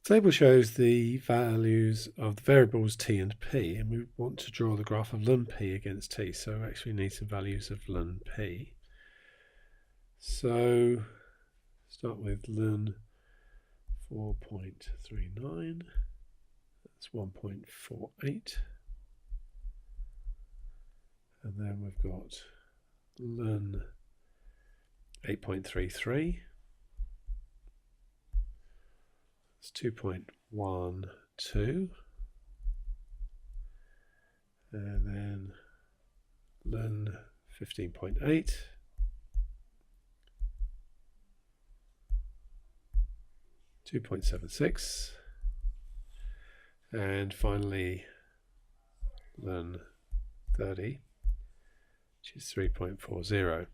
The table shows the values of the variables t and p, and we want to draw the graph of ln p against t, so we actually need some values of ln p. So start with ln 4.39, that's 1.48, and then we've got ln 8.33, it's 2.12, and then ln 15.8, (2.76), and finally ln 30, which is 3.40.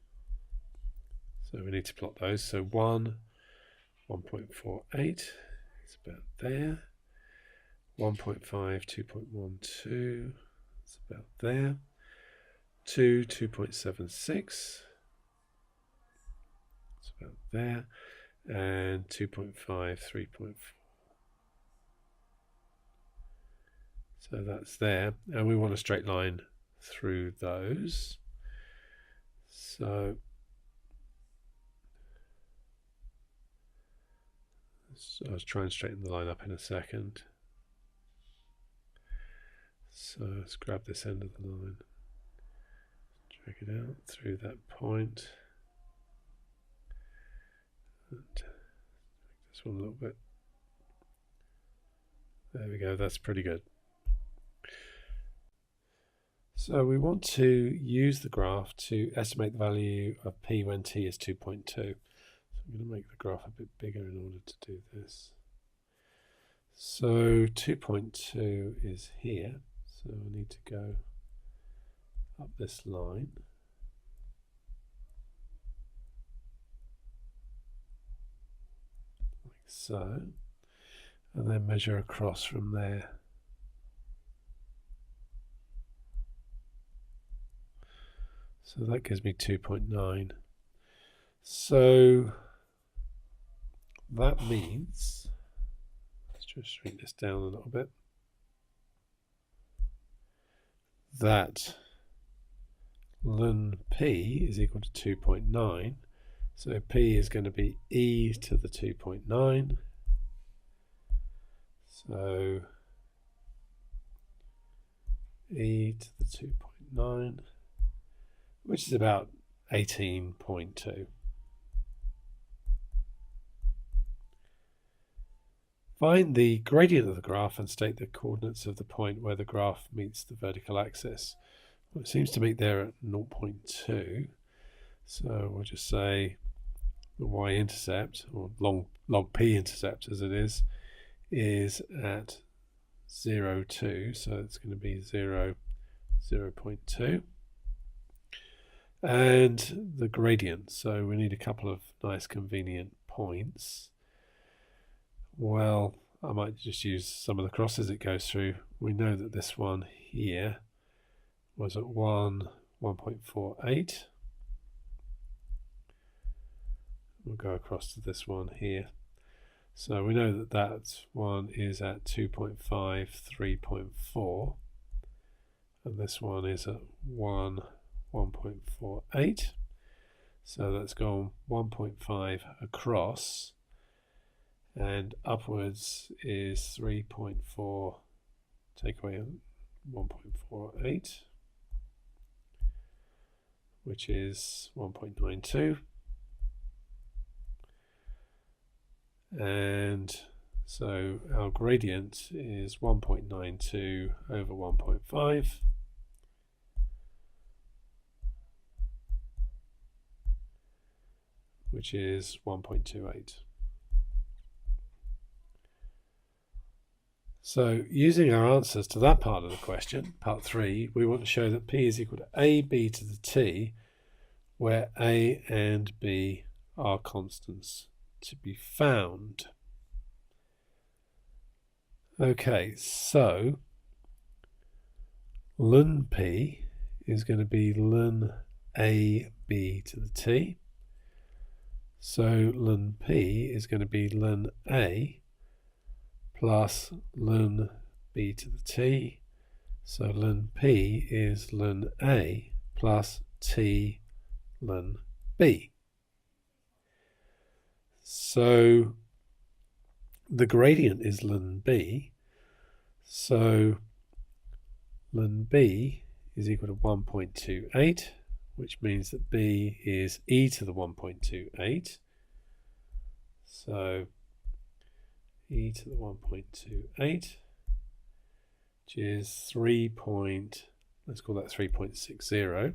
So we need to plot those. So 1.48 is about there. 1.5, 2.12, it's about there. 2, 2.76, it's about there. And 2.5, 3.4. So that's there. And we want a straight line through those. So I'll try and straighten the line up in a second. So let's grab this end of the line, drag it out through that point, and this one a little bit. There we go, that's pretty good. So we want to use the graph to estimate the value of p when t is 2.2. So I'm going to make the graph a bit bigger in order to do this. So 2.2 is here, so I need to go up this line. Like so, and then measure across from there. So that gives me 2.9. So that means, let's just shrink this down a little bit, that ln p is equal to 2.9. So p is going to be e to the 2.9. So e to the 2.9, which is about 18.2. Find the gradient of the graph and state the coordinates of the point where the graph meets the vertical axis. Well, it seems to meet there at 0.2, so we'll just say the y-intercept, or log p-intercept as it is at 0.2, so it's going to be 0.2. And the gradient, so we need a couple of nice convenient points. Well, I might just use some of the crosses it goes through. We know that this one here was at 1.48. We'll go across to this one here. So we know that that one is at 2.5, 3.4. And this one is at 1.48. So that's gone 1.5 across, and upwards is 3.4, take away 1.48, which is 1.92. And so our gradient is 1.92 over 1.5. which is 1.28. So using our answers to that part of the question, part 3, we want to show that p is equal to ab to the t, where a and b are constants to be found. Okay, so ln p is going to be ln ab to the t. So ln p is going to be ln a plus ln b to the t. So ln p is ln a plus t ln b. So the gradient is ln b. So ln b is equal to 1.28, which means that b is e to the 1.28. So e to the 1.28, which is let's call that 3.60.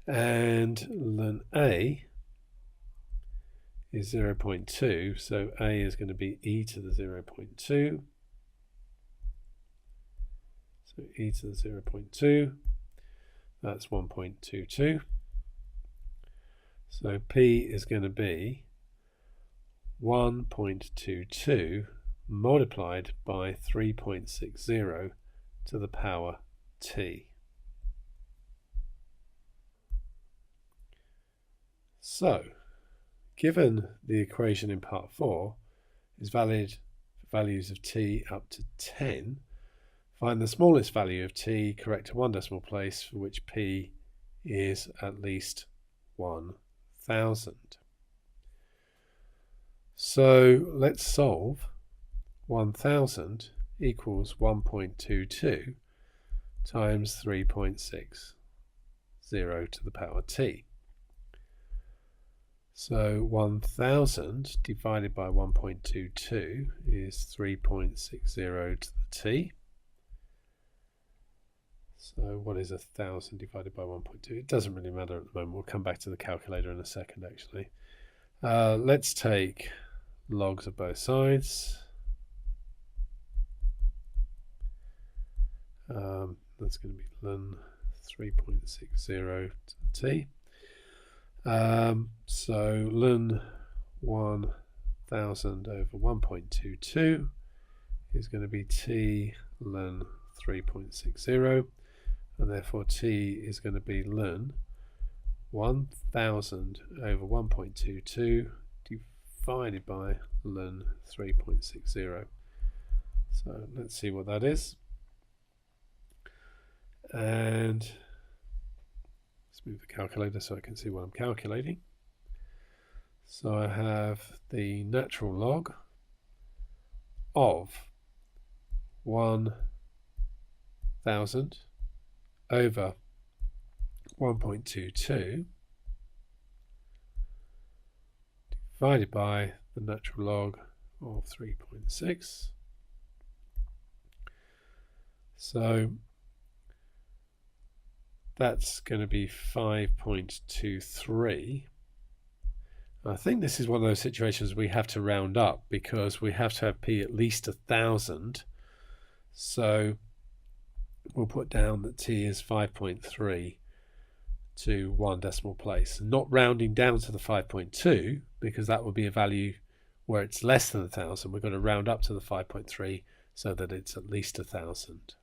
And ln a is 0.2, so a is going to be e to the 0.2. So e to the 0.2, that's 1.22. So p is going to be 1.22 multiplied by 3.60 to the power t. So, given the equation in part 4 is valid for values of t up to 10, find the smallest value of t, correct to one decimal place, for which p is at least 1000. So let's solve 1000 equals 1.22 times 3.60 to the power t. So 1000 divided by 1.22 is 3.60 to the t. So what is 1000 divided by 1.2? It doesn't really matter at the moment. We'll come back to the calculator in a second, actually. Let's take logs of both sides. That's going to be ln 3.60 to the t. So ln 1000 over 1.22 is going to be t ln 3.60, and therefore t is going to be ln 1000 over 1.22 divided by ln 3.60. So let's see what that is. And let's move the calculator so I can see what I'm calculating. So I have the natural log of 1000 over 1.22 divided by the natural log of 3.6. So that's going to be 5.23. I think this is one of those situations we have to round up because we have to have p at least 1000. So we'll put down that t is 5.3 to one decimal place. Not rounding down to the 5.2 because that would be a value where it's less than 1000. We've got to round up to the 5.3 so that it's at least 1000.